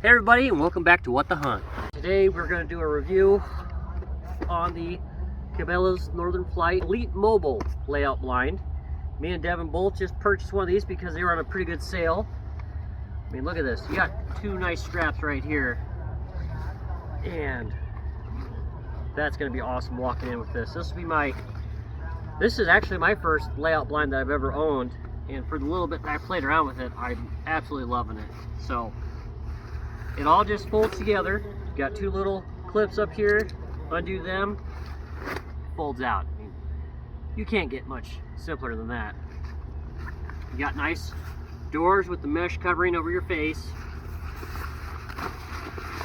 Hey everybody, and welcome back to What the Hunt. Today we're going to do a review on the Cabela's Northern Flight Elite Mobile layout blind. Me and Devin both just purchased one of these because they were on a pretty good sale. I mean, look at this. You got two nice straps right here. And that's going to be awesome walking in with this. This is actually my first layout blind that I've ever owned. And for the little bit that I played around with it, I'm absolutely loving it. So it all just folds together. You got two little clips up here, undo them, folds out. I mean, you can't get much simpler than that. You got nice doors with the mesh covering over your face.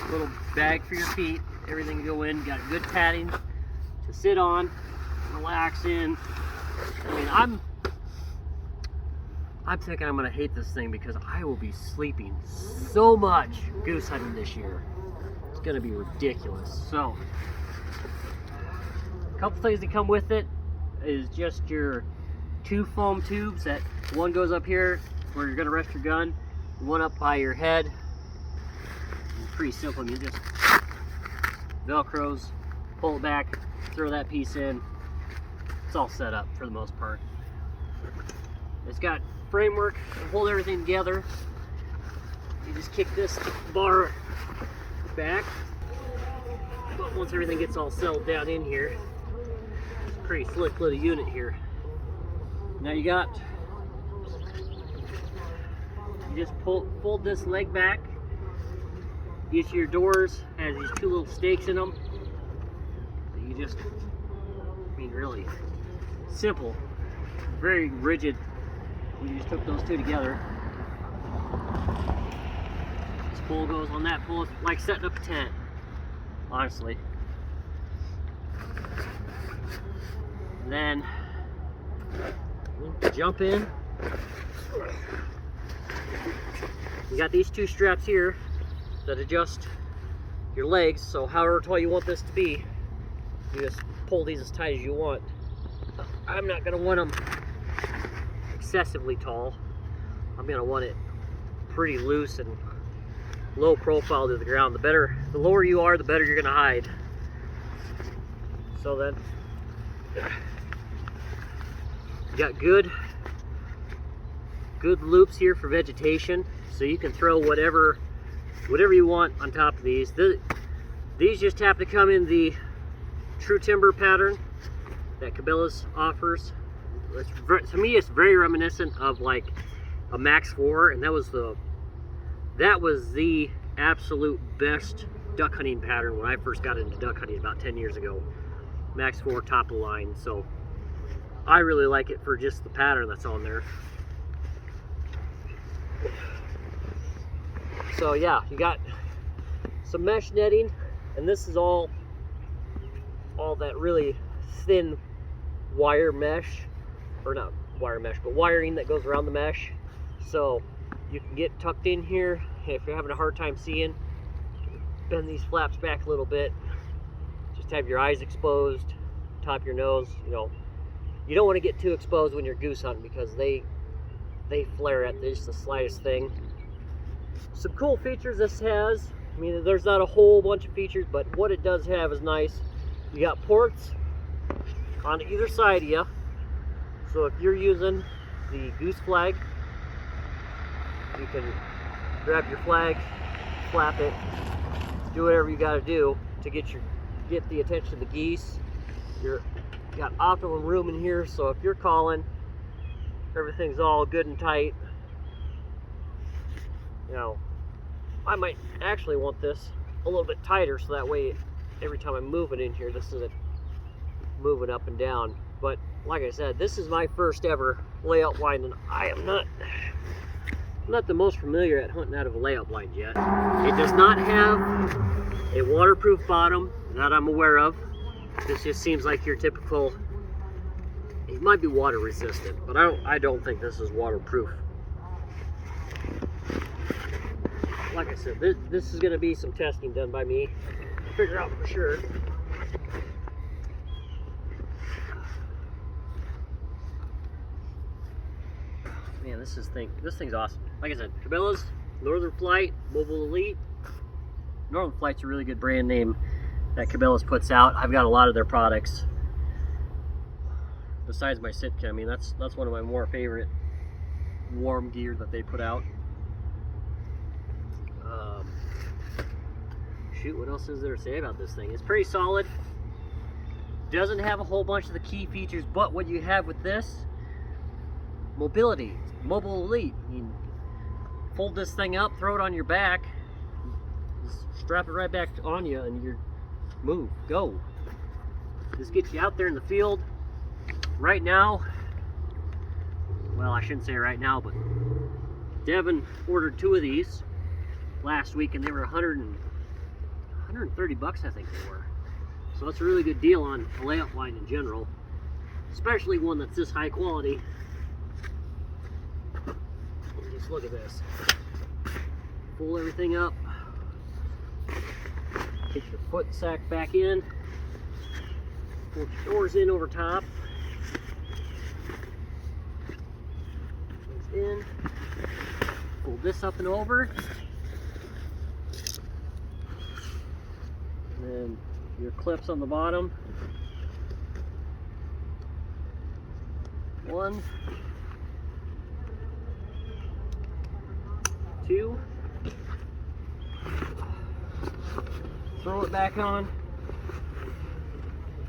Little bag for your feet, everything can go in. Got good padding to sit on, relax in. I mean, I'm thinking I'm gonna hate this thing because I will be sleeping so much goose hunting this year. It's gonna be ridiculous. So, a couple things that come with it is just your two foam tubes. That one goes up here where you're gonna rest your gun, one up by your head. It's pretty simple. You just velcros, pull it back, throw that piece in. It's all set up for the most part. It's got framework to hold everything together. You just kick this bar back. But once everything gets all settled down in here, it's a pretty slick little unit here. Now you just fold this leg back. Each of your doors has these two little stakes in them. So you just, I mean, really simple, very rigid. We just took those two together. This pole goes on that pole. It's like setting up a tent, honestly. And then jump in. You got these two straps here that adjust your legs, so however tall you want this to be, you just pull these as tight as you want. I'm not going to want them excessively tall. I'm going to want it pretty loose and low profile to the ground. The lower you are, the better you're going to hide. So then you got good loops here for vegetation, so you can throw whatever you want on top of these. These just happen to come in the true timber pattern that Cabela's offers. To me, it's very reminiscent of like a Max 4, and that was the absolute best duck hunting pattern when I first got into duck hunting about 10 years ago. Max 4, top of the line. So I really like it for just the pattern that's on there. So yeah, you got some mesh netting, and this is all that really thin wire mesh, or not wire mesh, but wiring that goes around the mesh. So you can get tucked in here. If you're having a hard time seeing, bend these flaps back a little bit. Just have your eyes exposed, top of your nose. You know, you don't want to get too exposed when you're goose hunting because they flare at just the slightest thing. Some cool features this has. I mean, there's not a whole bunch of features, but what it does have is nice. You got ports on either side of you. So if you're using the goose flag, you can grab your flag, flap it, do whatever you got to do to get the attention of the geese. You got optimum room in here, so if you're calling, everything's all good and tight. You know, I might actually want this a little bit tighter, so that way every time I'm moving in here, this isn't moving up and down. But like I said, this is my first ever layout blind, and I am not the most familiar at hunting out of a layout blind yet. It does not have a waterproof bottom that I'm aware of. This just seems like your typical, it might be water resistant, but I don't think this is waterproof. Like I said, this is going to be some testing done by me to figure out for sure. Man, this thing's awesome. Like I said, Cabela's Northern Flight Mobile Elite. Northern Flight's a really good brand name that Cabela's puts out. I've got a lot of their products. Besides my Sitka, I mean, that's one of my more favorite warm gear that they put out. Shoot, what else is there to say about this thing? It's pretty solid. Doesn't have a whole bunch of the key features, but what you have with this, mobility, mobile elite. I mean, fold this thing up, throw it on your back, just strap it right back on you, and you're move, go. This gets you out there in the field. Right now, well, I shouldn't say right now, but Devin ordered 2 of these last week, and they were 130 bucks, I think they were. So that's a really good deal on a layout line in general, especially one that's this high quality. Just look at this. Pull everything up. Get your foot sack back in. Pull your doors in over top. Goes in. Pull this up and over. And then your clips on the bottom. 1, 2. Throw it back on.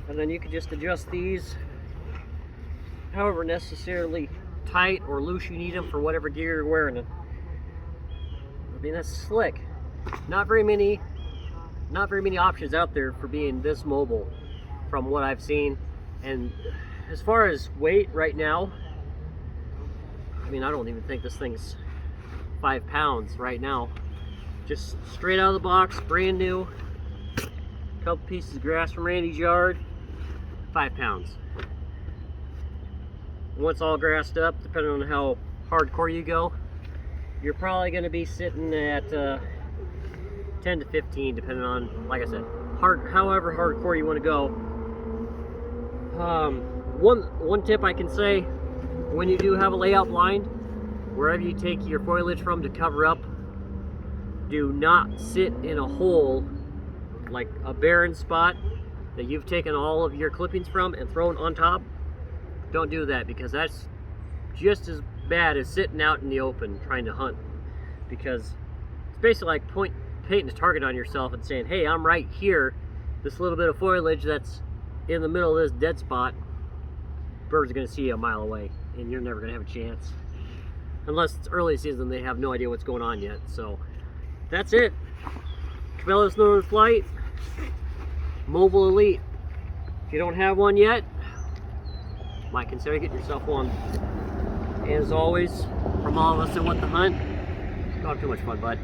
And then you can just adjust these however necessarily tight or loose you need them for whatever gear you're wearing. I mean, that's slick. Not very many options out there for being this mobile from what I've seen. And as far as weight right now, I mean, I don't even think this thing's 5 pounds right now. Just straight out of the box, brand new. Couple pieces of grass from Randy's yard, 5 pounds. Once all grassed up, depending on how hardcore you go, you're probably going to be sitting at 10 to 15, depending on, like I said, however hardcore you want to go. One tip I can say, when you do have a layout blind, wherever you take your foliage from to cover up, do not sit in a hole like a barren spot that you've taken all of your clippings from and thrown on top. Don't do that, because that's just as bad as sitting out in the open trying to hunt, because it's basically like painting a target on yourself and saying, hey, I'm right here, this little bit of foliage that's in the middle of this dead spot, birds are going to see you a mile away and you're never going to have a chance. Unless it's early season, they have no idea what's going on yet. So that's it. Cabela Northern Flight Mobile Elite. If you don't have one yet, might consider getting yourself one. And as always, from all of us that want to hunt, don't have too much fun, bud.